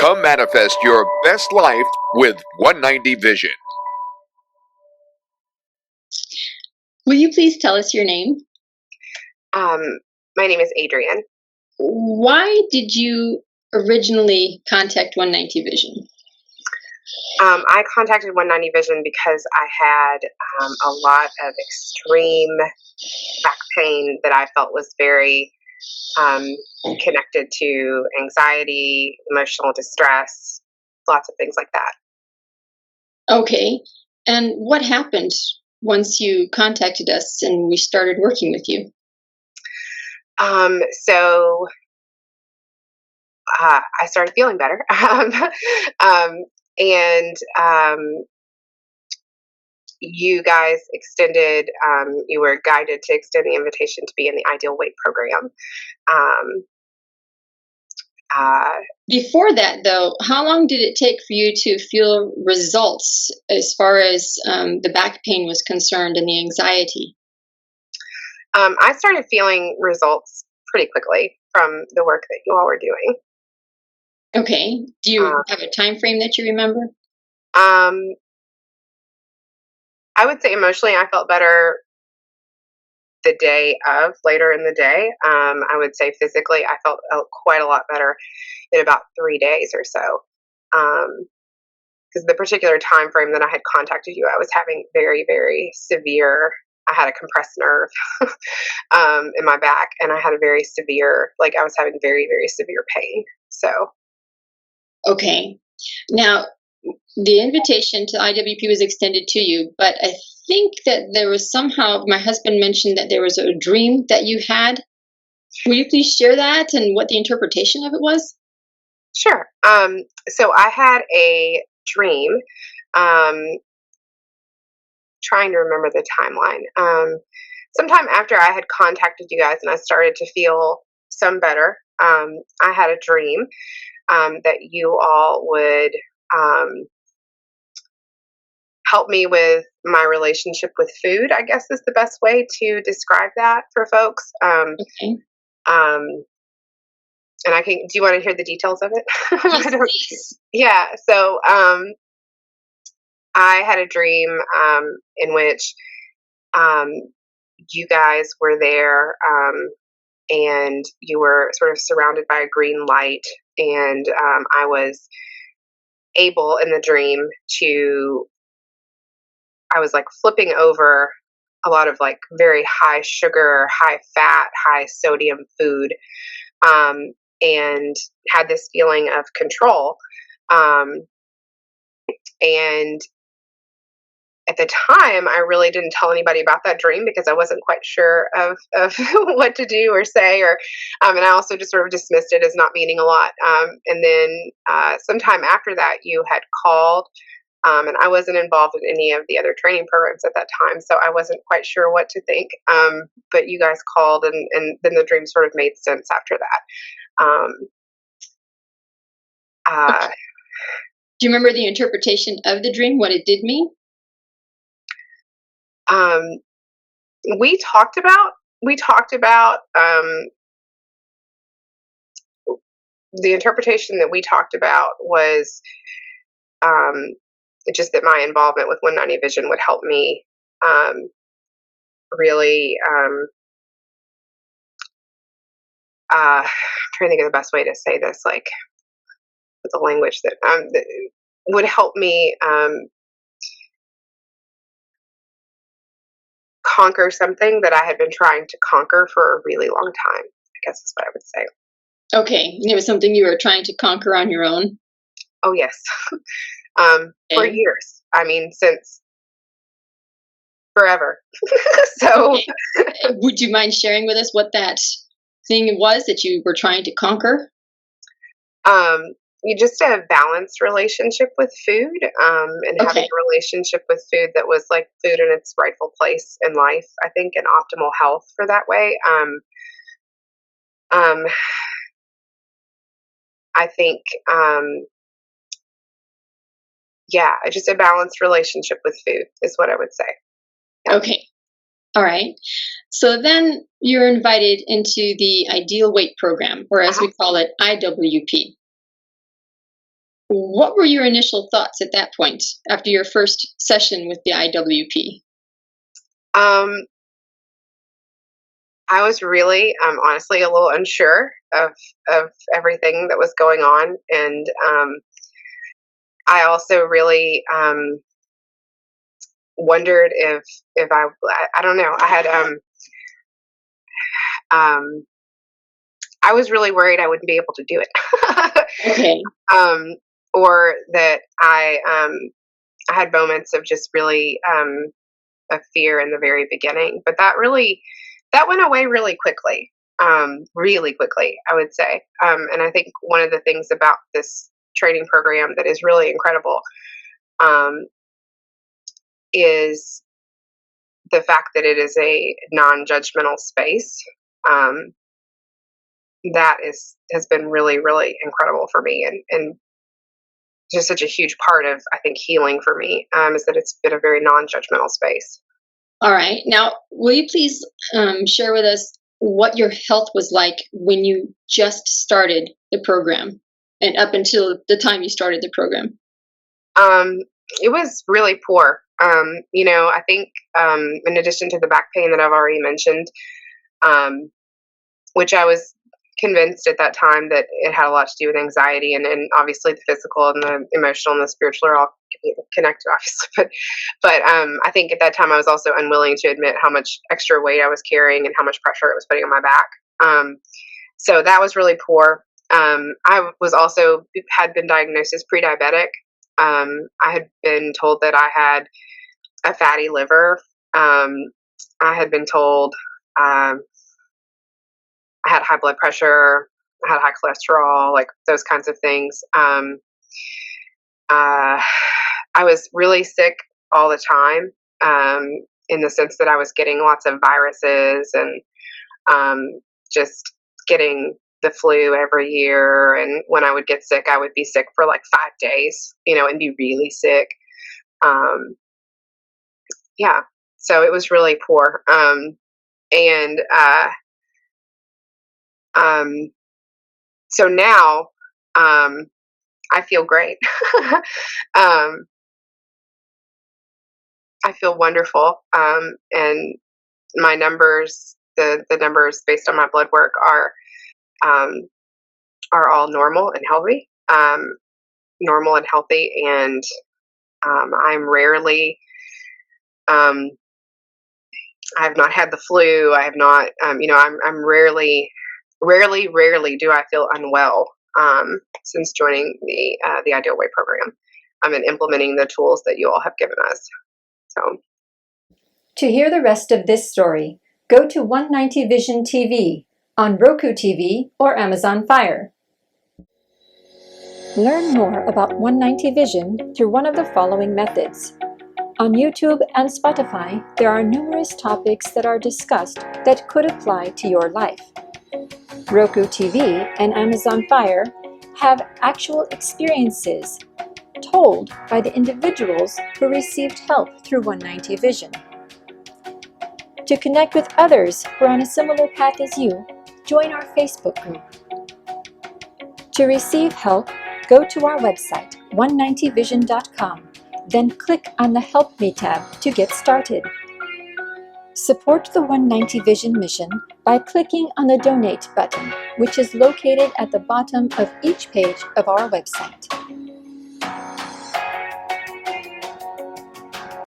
Come manifest your best life with 190 Vision. Will you please tell us your name? My name is Adriane. Why did you originally contact 190 Vision? I contacted 190 Vision because I had a lot of extreme back pain that I felt was very connected to anxiety, emotional distress, lots of things like that. Okay. And what happened once you contacted us and we started working with you? So I started feeling better. And you guys extended, you were guided to extend the invitation to be in the Ideal Weight program. Before that, though, how long did it take for you to feel results as far as the back pain was concerned and the anxiety? I started feeling results pretty quickly from the work that you all were doing. Okay. Do you have a time frame that you remember? I would say emotionally, I felt better the day of, later in the day. I would say physically, I felt quite a lot better in about 3 days or so. Because the particular time frame that I had contacted you, I was having very, very severe. I had a compressed nerve in my back, and I had a very severe, like I was having very, very severe pain. So, Okay. Now, the invitation to IWP was extended to you, but I think that there was somehow, my husband mentioned that there was a dream that you had. Will you please share that and what the interpretation of it was? sure. So I had a dream. Um, trying to remember the timeline. Sometime after I had contacted you guys and I started to feel some better, I had a dream that you all would help me with my relationship with food, I guess is the best way to describe that for folks. Okay. Um, and I can, do you want to hear the details of it? Yes, please. Yeah. So I had a dream in which um, you guys were there and you were sort of surrounded by a green light. And I was able in the dream to, I was like flipping over a lot of like very high sugar, high fat, high sodium food, and had this feeling of control. Um, and at the time, I really didn't tell anybody about that dream because I wasn't quite sure of what to do or say, or and I also just sort of dismissed it as not meaning a lot. And then sometime after that, you had called, and I wasn't involved in any of the other training programs at that time, so I wasn't quite sure what to think. But you guys called, and then the dream sort of made sense after that. Do you remember the interpretation of the dream, what it did mean? Um, we talked about the interpretation that we talked about was just that my involvement with 190 Vision would help me really I'm trying to think of the best way to say this, like with the language that would help me conquer something that I had been trying to conquer for a really long time, I guess is what I would say. Okay. And it was something you were trying to conquer on your own? Oh, yes. For years. I mean, since forever. So, okay. Would you mind sharing with us what that thing was that you were trying to conquer? You just a balanced relationship with food, and having a relationship with food that was like food in its rightful place in life. I think an optimal health for that way. I think, yeah, just a balanced relationship with food is what I would say. Yeah. Okay. All right. So then you're invited into the Ideal Weight program, or as we call it, IWP. What were your initial thoughts at that point after your first session with the IWP? Um, I was really, honestly, a little unsure of everything that was going on, and I also really wondered if I don't know. Um, I was really worried I wouldn't be able to do it, Okay. or that I had moments of just really of fear in the very beginning, but that went away really quickly, I would say. And I think one of the things about this training program that is really incredible um, is the fact that it is a non-judgmental space. Um, that has been really incredible for me, and just such a huge part of, I think, healing for me, is that it's been a very non-judgmental space. All right. Now, will you please share with us what your health was like when you just started the program and up until the time you started the program? Um, it was really poor. I think, in addition to the back pain that I've already mentioned, which I was convinced at that time that it had a lot to do with anxiety, and obviously the physical and the emotional and the spiritual are all connected, obviously. But I think at that time I was also unwilling to admit how much extra weight I was carrying and how much pressure it was putting on my back. So that was really poor. I was also had been diagnosed as pre-diabetic. I had been told that I had a fatty liver. I had been told I had high blood pressure, I had high cholesterol, like those kinds of things. I was really sick all the time, in the sense that I was getting lots of viruses and just getting the flu every year. And when I would get sick, I would be sick for like 5 days, and be really sick. Um, yeah, so it was really poor. And um, so now I feel great. um, I feel wonderful. And my numbers, the numbers based on my blood work um, are all normal and healthy. Normal and healthy, and I'm rarely. I have not had the flu. I have not. I'm rarely do I feel unwell since joining the Ideal Way program. And implementing the tools that you all have given us. So. To hear the rest of this story, go to 190 Vision TV on Roku TV or Amazon Fire. Learn more about 190 Vision through one of the following methods. On YouTube and Spotify, there are numerous topics that are discussed that could apply to your life. Roku TV and Amazon Fire have actual experiences told by the individuals who received help through 190 Vision. To connect with others who are on a similar path as you, join our Facebook group. To receive help, go to our website, 190vision.com, then click on the Help Me tab to get started. Support the 190 Vision mission by clicking on the Donate button, which is located at the bottom of each page of our website.